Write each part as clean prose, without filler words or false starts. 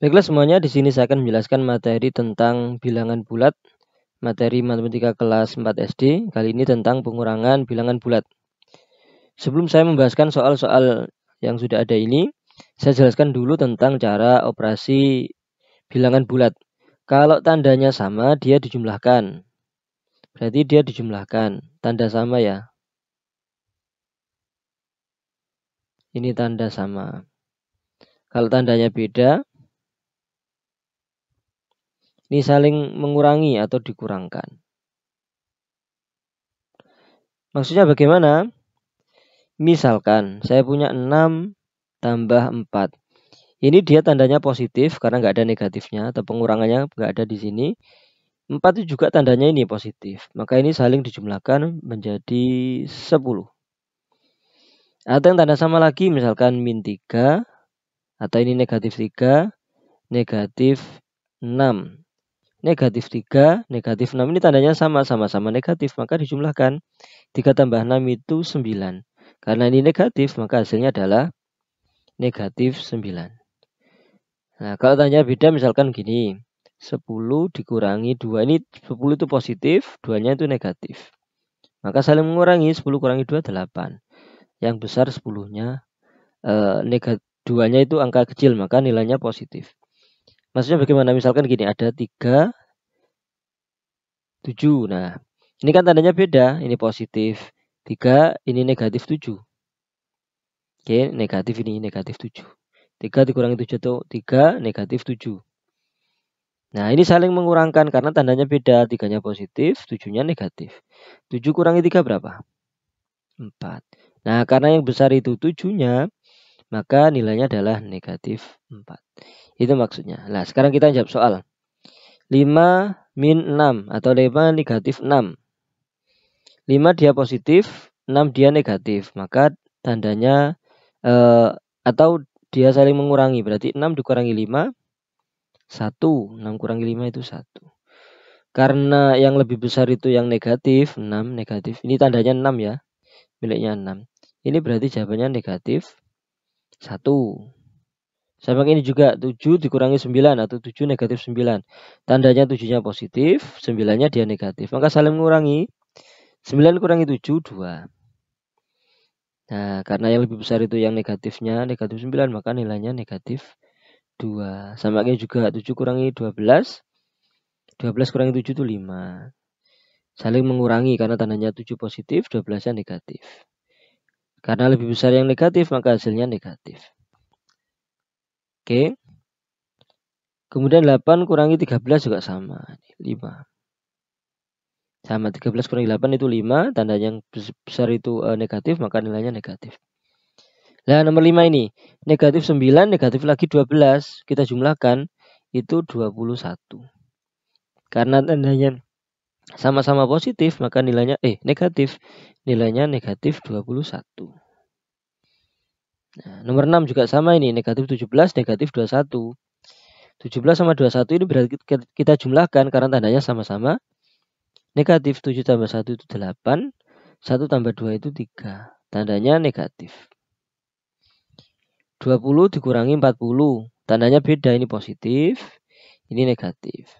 Baiklah semuanya, di sini saya akan menjelaskan materi tentang bilangan bulat, materi matematika kelas 4 SD, kali ini tentang pengurangan bilangan bulat. Sebelum saya membahaskan soal-soal yang sudah ada ini, saya jelaskan dulu tentang cara operasi bilangan bulat. Kalau tandanya sama, dia dijumlahkan. Berarti dia dijumlahkan, tanda sama ya. Ini tanda sama. Kalau tandanya beda, ini saling mengurangi atau dikurangkan. Maksudnya bagaimana? Misalkan saya punya 6 tambah 4. Ini dia tandanya positif karena nggak ada negatifnya atau pengurangannya nggak ada di sini. 4 itu juga tandanya ini positif. Maka ini saling dijumlahkan menjadi 10. Atau yang tanda sama lagi misalkan min 3 atau ini negatif 3, negatif 6. Negatif 3, negatif 6 ini tandanya sama-sama negatif, maka dijumlahkan. 3 tambah 6 itu 9. Karena ini negatif, maka hasilnya adalah negatif 9. Nah, kalau tanya beda misalkan gini. 10 dikurangi 2. Ini 10 itu positif, 2-nya itu negatif. Maka saling mengurangi, 10 kurangi 2, 8. Yang besar 10-nya, 2-nya itu angka kecil, maka nilainya positif. Maksudnya bagaimana? Misalkan gini, ada 3, 7. Nah, ini kan tandanya beda. Ini positif 3, ini negatif 7. Oke, negatif ini negatif 7. 3 dikurangi 7 itu 3, negatif 7. Nah, ini saling mengurangkan karena tandanya beda. 3-nya positif, 7-nya negatif. 7 kurangi 3 berapa? 4. Nah, karena yang besar itu 7-nya, maka nilainya adalah negatif 4. Itu maksudnya. Nah, sekarang kita jawab soal. 5 min 6 atau 5 negatif 6. 5 dia positif, 6 dia negatif. Maka tandanya atau dia saling mengurangi. Berarti 6 dikurangi 5, 1. 6 kurangi 5 itu 1. Karena yang lebih besar itu yang negatif, 6 negatif. Ini tandanya 6 ya. Miliknya 6. Ini berarti jawabannya negatif 1. Sama ini juga 7 dikurangi 9 atau 7 negatif 9. Tandanya 7-nya positif, 9-nya dia negatif. Maka saling mengurangi. 9 kurangi 7, 2. Nah, karena yang lebih besar itu yang negatifnya, negatif 9, maka nilainya negatif 2. Sama ini juga 7 kurangi 12. 12 kurangi 7 itu 5. Saling mengurangi karena tandanya 7 positif, 12-nya negatif. Karena lebih besar yang negatif, maka hasilnya negatif. Oke. Kemudian 8 kurangi 13 juga sama. 5. Sama 13 kurangi 8 itu 5. Tanda yang besar itu negatif, maka nilainya negatif. Nah, nomor 5 ini. Negatif 9, negatif lagi 12. Kita jumlahkan itu 21. Karena tandanya sama-sama positif, maka nilainya negatif. Nilainya negatif 21. Nah, nomor 6 juga sama ini. Negatif 17, negatif 21. 17 sama 21 ini berarti kita jumlahkan karena tandanya sama-sama negatif. 7 tambah 1 itu 8. 1 tambah 2 itu 3. Tandanya negatif. 20 dikurangi 40. Tandanya beda. Ini positif. Ini negatif.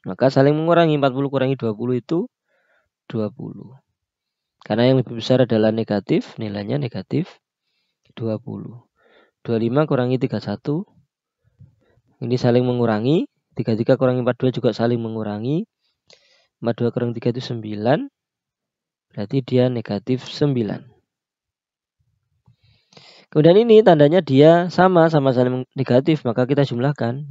Maka saling mengurangi. 40 kurangi 20 itu 20. Karena yang lebih besar adalah negatif. Nilainya negatif 20. 25 kurangi 31. Ini saling mengurangi. 33 kurangi 42 juga saling mengurangi. 42 kurangi 3 itu 9. Berarti dia negatif 9. Kemudian ini tandanya dia sama-sama saling negatif. Maka kita jumlahkan.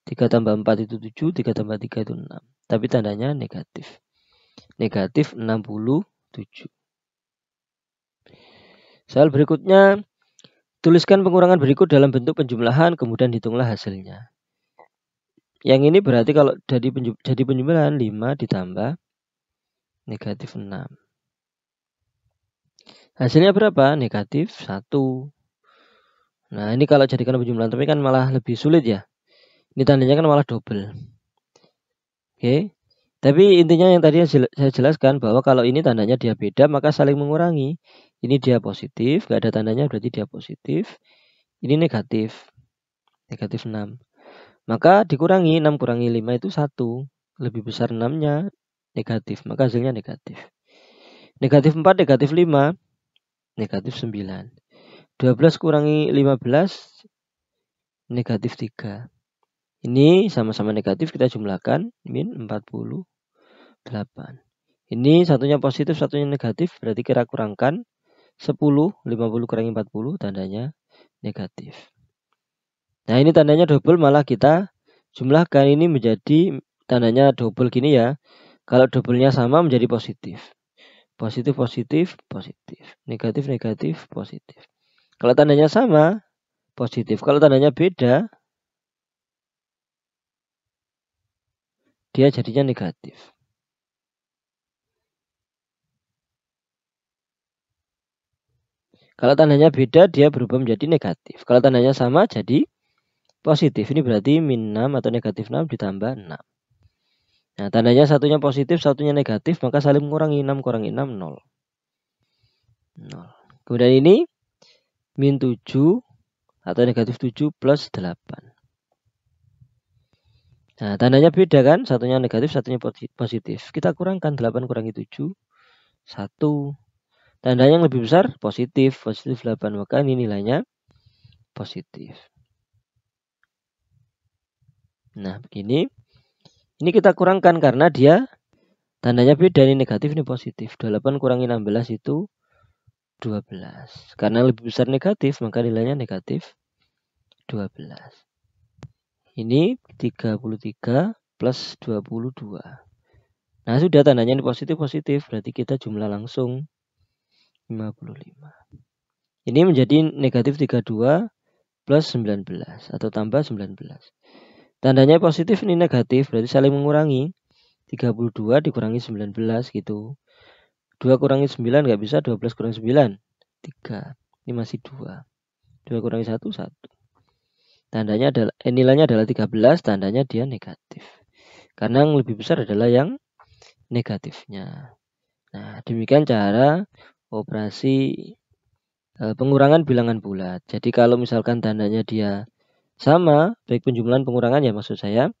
3 tambah 4 itu 7. 3 tambah 3 itu 6. Tapi tandanya negatif. Negatif 67. Soal berikutnya. Tuliskan pengurangan berikut dalam bentuk penjumlahan. Kemudian hitunglah hasilnya. Yang ini berarti kalau jadi penjumlahan 5 ditambah negatif 6. Hasilnya berapa? Negatif 1. Nah, ini kalau jadikan penjumlahan tapi kan malah lebih sulit ya. Ini tandanya kan malah double. Oke. Tapi intinya yang tadi saya jelaskan bahwa kalau ini tandanya dia beda maka saling mengurangi. Ini dia positif, nggak ada tandanya berarti dia positif. Ini negatif. Negatif 6. Maka dikurangi 6 kurangi 5 itu 1. Lebih besar 6-nya negatif, maka hasilnya negatif. Negatif 4, negatif 5, negatif 9. 12 kurangi 15, negatif 3. Ini sama-sama negatif, kita jumlahkan, min 48. Ini satunya positif, satunya negatif, berarti kita kurangkan 10, 50 kurangi 40, tandanya negatif. Nah ini tandanya double, malah kita jumlahkan, ini menjadi tandanya double gini ya. Kalau doublenya sama menjadi positif. Positif, positif, positif. Negatif, negatif, positif. Kalau tandanya sama, positif. Kalau tandanya beda, dia jadinya negatif. Kalau tandanya beda, dia berubah menjadi negatif. Kalau tandanya sama, jadi positif. Ini berarti min 6 atau negatif 6 ditambah 6. Nah, tandanya satunya positif, satunya negatif, maka saling mengurangi. 6 kurangi 6, 0. 0. Kemudian ini, min 7 atau negatif 7 plus 8. Nah, tandanya beda kan? Satunya negatif, satunya positif. Kita kurangkan 8 kurangi 7, 1. Tandanya yang lebih besar, positif. Positif 8, maka ini nilainya positif. Nah, begini. Ini kita kurangkan karena dia tandanya beda. Ini negatif, ini positif. 8 kurangi 16 itu 12. Karena lebih besar negatif, maka nilainya negatif 12. Ini 33 plus 22. Nah, sudah tandanya ini positif-positif. Berarti kita jumlah langsung 55. Ini menjadi negatif 32 plus 19 atau tambah 19. Tandanya positif, ini negatif, berarti saling mengurangi. 32 dikurangi 19 gitu. 2 kurangi 9 nggak bisa, 12 kurangi 9. 3. Ini masih 2. 2 kurangi 1, 1. Tandanya adalah, nilainya adalah 13, tandanya dia negatif. Karena yang lebih besar adalah yang negatifnya. Nah, demikian cara operasi pengurangan bilangan bulat. Jadi kalau misalkan tandanya dia sama, baik penjumlahan pengurangan ya maksud saya,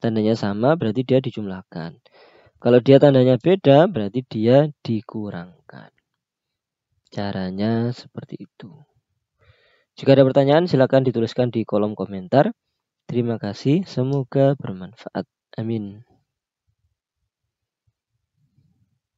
tandanya sama berarti dia dijumlahkan. Kalau dia tandanya beda berarti dia dikurangkan. Caranya seperti itu. Jika ada pertanyaan silakan dituliskan di kolom komentar. Terima kasih, semoga bermanfaat. Amin.